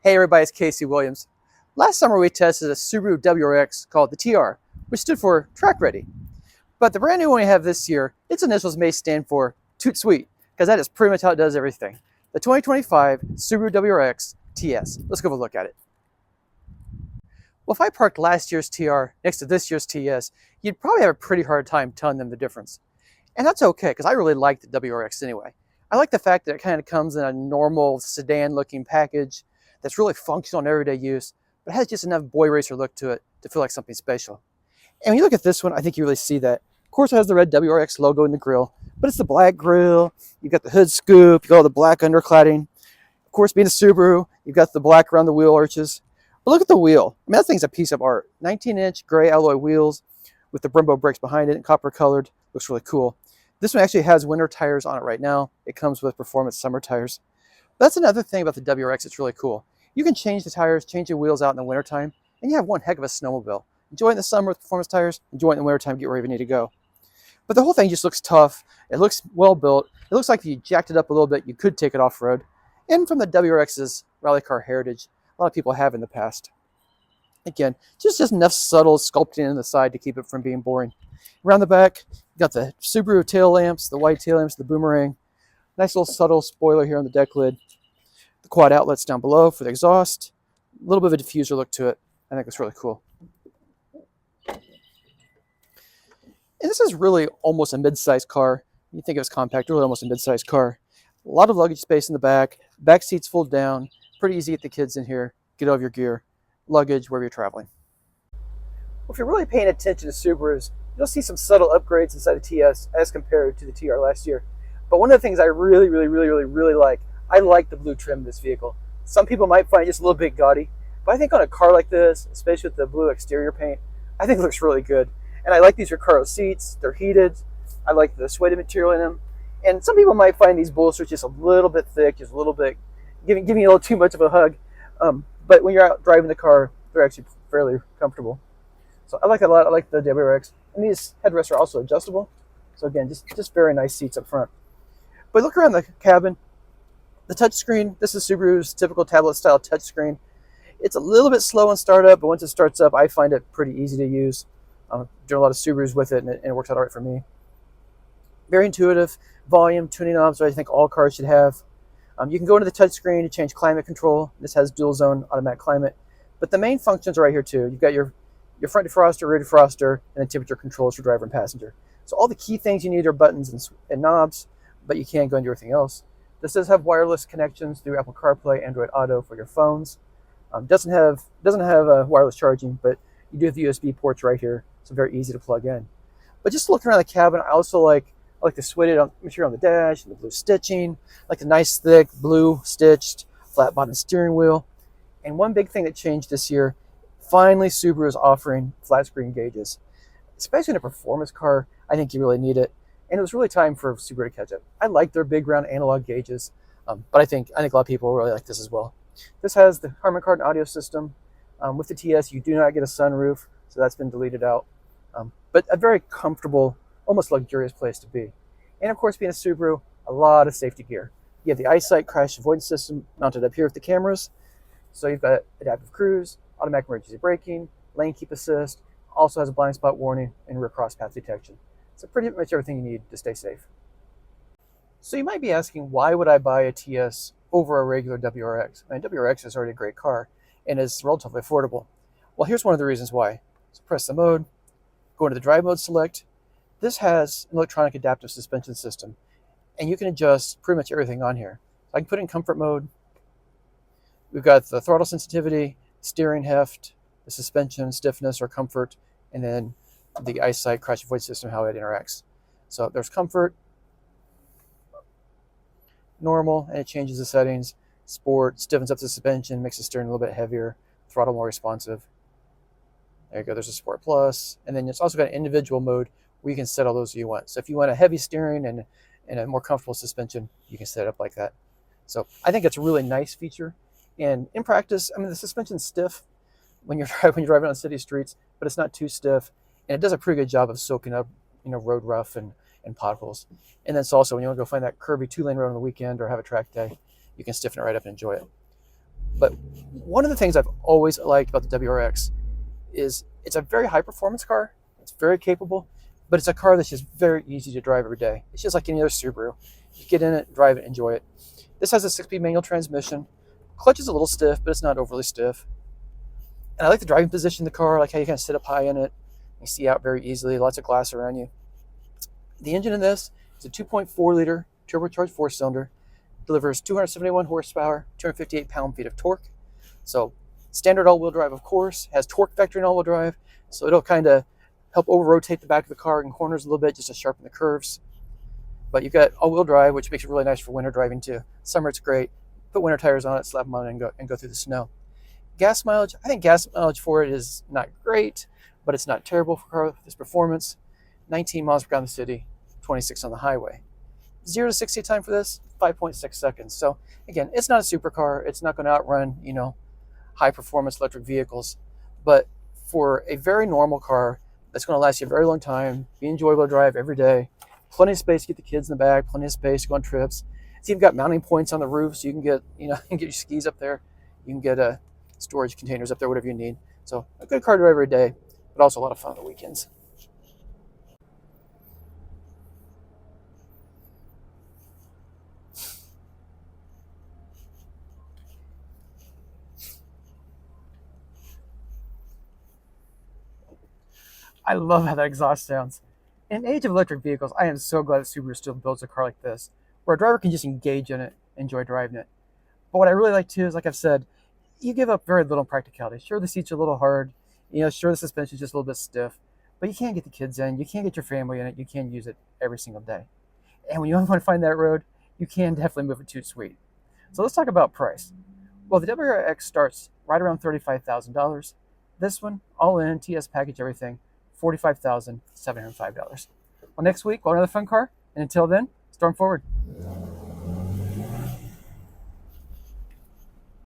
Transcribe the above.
Hey everybody, it's Casey Williams. Last summer we tested a Subaru WRX called the TR, which stood for Track Ready. But the brand new one we have this year, its initials may stand for Toot Sweet, because that is pretty much how it does everything. The 2025 Subaru WRX TS. Let's go have a look at it. Well, if I parked last year's TR next to this year's TS, you'd probably have a pretty hard time telling them the difference. And that's okay, because I really like the WRX anyway. I like the fact that it kind of comes in a normal sedan-looking package that's really functional in everyday use, but has just enough boy racer look to it to feel like something special. And when you look at this one, I think you really see that. Of course, it has the red WRX logo in the grille, but it's the black grille. You've got the hood scoop. You've got all the black undercladding. Of course, being a Subaru, you've got the black around the wheel arches. But look at the wheel. I mean, that thing's a piece of art. 19-inch gray alloy wheels with the Brembo brakes behind it and copper colored. Looks really cool. This one actually has winter tires on it right now. It comes with performance summer tires. But that's another thing about the WRX that's really cool. You can change the tires, change the wheels out in the wintertime, and you have one heck of a snowmobile. Enjoy it in the summer with performance tires, enjoy it in the wintertime, get wherever you need to go. But the whole thing just looks tough. It looks well built. It looks like if you jacked it up a little bit, you could take it off-road. And from the WRX's rally car heritage, a lot of people have in the past. Again, just enough subtle sculpting in the side to keep it from being boring. Around the back, you got the Subaru tail lamps, the white tail lamps, the boomerang. Nice little subtle spoiler here on the deck lid. The quad outlets down below for the exhaust. A little bit of a diffuser look to it. I think it's really cool. And this is really almost a mid-sized car. You think it was compact, really almost a mid-sized car. A lot of luggage space in the back. Back seats fold down. Pretty easy to get the kids in here. Get out of your gear. Luggage wherever you're traveling. Well, if you're really paying attention to Subarus, you'll see some subtle upgrades inside the TS as compared to the TR last year. But one of the things I really like, I like the blue trim in this vehicle. Some people might find it just a little bit gaudy, but I think on a car like this, especially with the blue exterior paint, I think it looks really good. And I like these Recaro seats. They're heated. I like the suede material in them. And some people might find these bolsters just a little bit thick, just a little bit, giving you a little too much of a hug. But when you're out driving the car, they're actually fairly comfortable. So I like it a lot. I like the WRX. And these headrests are also adjustable. So again, just very nice seats up front. But look around the cabin. The touchscreen, this is Subaru's typical tablet style touchscreen. It's a little bit slow in startup, but once it starts up, I find it pretty easy to use. I'm doing a lot of Subarus with it, and it works out all right for me. Very intuitive. Volume, tuning knobs, which I think all cars should have. You can go into the touchscreen to change climate control. This has dual zone automatic climate. But the main functions are right here too. You've got your front defroster, rear defroster, and then temperature controls for driver and passenger. So all the key things you need are buttons and knobs, but you can't go into everything else. This does have wireless connections through Apple CarPlay, Android Auto for your phones. Doesn't have wireless charging, but you do have the USB ports right here, so very easy to plug in. But just looking around the cabin, I also like the suede material on the dash and the blue stitching. I like the nice thick blue stitched flat bottom steering wheel. And one big thing that changed this year, finally Subaru is offering flat screen gauges. Especially in a performance car, I think you really need it. And it was really time for Subaru to catch up. I like their big round analog gauges, but I think a lot of people really like this as well. This has the Harman Kardon audio system. With the TS, you do not get a sunroof, so that's been deleted out. But a very comfortable, almost luxurious place to be. And of course, being a Subaru, a lot of safety gear. You have the EyeSight crash avoidance system mounted up here with the cameras. So you've got adaptive cruise, automatic emergency braking, lane keep assist, also has a blind spot warning and rear cross path detection. So pretty much everything you need to stay safe. So you might be asking, why would I buy a TS over a regular WRX? I mean, WRX is already a great car and is relatively affordable. Well, here's one of the reasons why. So press the mode, go into the drive mode select. This has an electronic adaptive suspension system, and you can adjust pretty much everything on here. I can put it in comfort mode. We've got the throttle sensitivity, steering heft, the suspension stiffness or comfort, and then the EyeSight crash avoid system, how it interacts. So there's comfort, normal, and it changes the settings. Sport stiffens up the suspension, makes the steering a little bit heavier, throttle more responsive. There you go, there's a Sport Plus. And then it's also got an individual mode where you can set all those you want. So if you want a heavy steering and a more comfortable suspension, you can set it up like that. So I think it's a really nice feature. And in practice, I mean, the suspension's stiff when you're driving on city streets, but it's not too stiff. And it does a pretty good job of soaking up, road rough and potholes. And then it's also, when you want to go find that curvy 2-lane road on the weekend or have a track day, you can stiffen it right up and enjoy it. But one of the things I've always liked about the WRX is it's a very high performance car. It's very capable, but it's a car that's just very easy to drive every day. It's just like any other Subaru. You get in it, drive it, enjoy it. This has a 6-speed manual transmission. Clutch is a little stiff, but it's not overly stiff. And I like the driving position of the car. I like how you kind of sit up high in it. You see out very easily, lots of glass around you. The engine in this is a 2.4 liter turbocharged 4-cylinder. Delivers 271 horsepower, 258 pound-feet of torque. So standard all-wheel drive, of course, has torque vector in all-wheel drive, so it'll kind of help over-rotate the back of the car in corners a little bit just to sharpen the curves. But you've got all-wheel drive, which makes it really nice for winter driving too. Summer it's great. Put winter tires on it, slap them on, and go through the snow. Gas mileage, I think gas mileage for it is not great, but it's not terrible for a car with this performance. 19 miles per gallon in the city, 26 on the highway. 0 to 60 time for this, 5.6 seconds. So again, it's not a supercar. It's not going to outrun, high performance electric vehicles. But for a very normal car that's going to last you a very long time, be enjoyable to drive every day, plenty of space to get the kids in the back, plenty of space to go on trips. It's even got mounting points on the roof, so you can get, you can get your skis up there. You can get storage containers up there, whatever you need. So a good car to drive every day, but also a lot of fun on the weekends. I love how that exhaust sounds. In the age of electric vehicles, I am so glad that Subaru still builds a car like this, where a driver can just engage in it, enjoy driving it. But what I really like too is, like I've said, you give up very little practicality. Sure, the seats are a little hard. Sure, the suspension is just a little bit stiff, but you can't get the kids in. You can't get your family in it. You can't use it every single day. And when you want to find that road, you can definitely move it too sweet. So let's talk about price. Well, the WRX starts right around $35,000. This one, all in, TS package, everything, $45,705. Well, next week, we'll have another fun car. And until then, storm forward.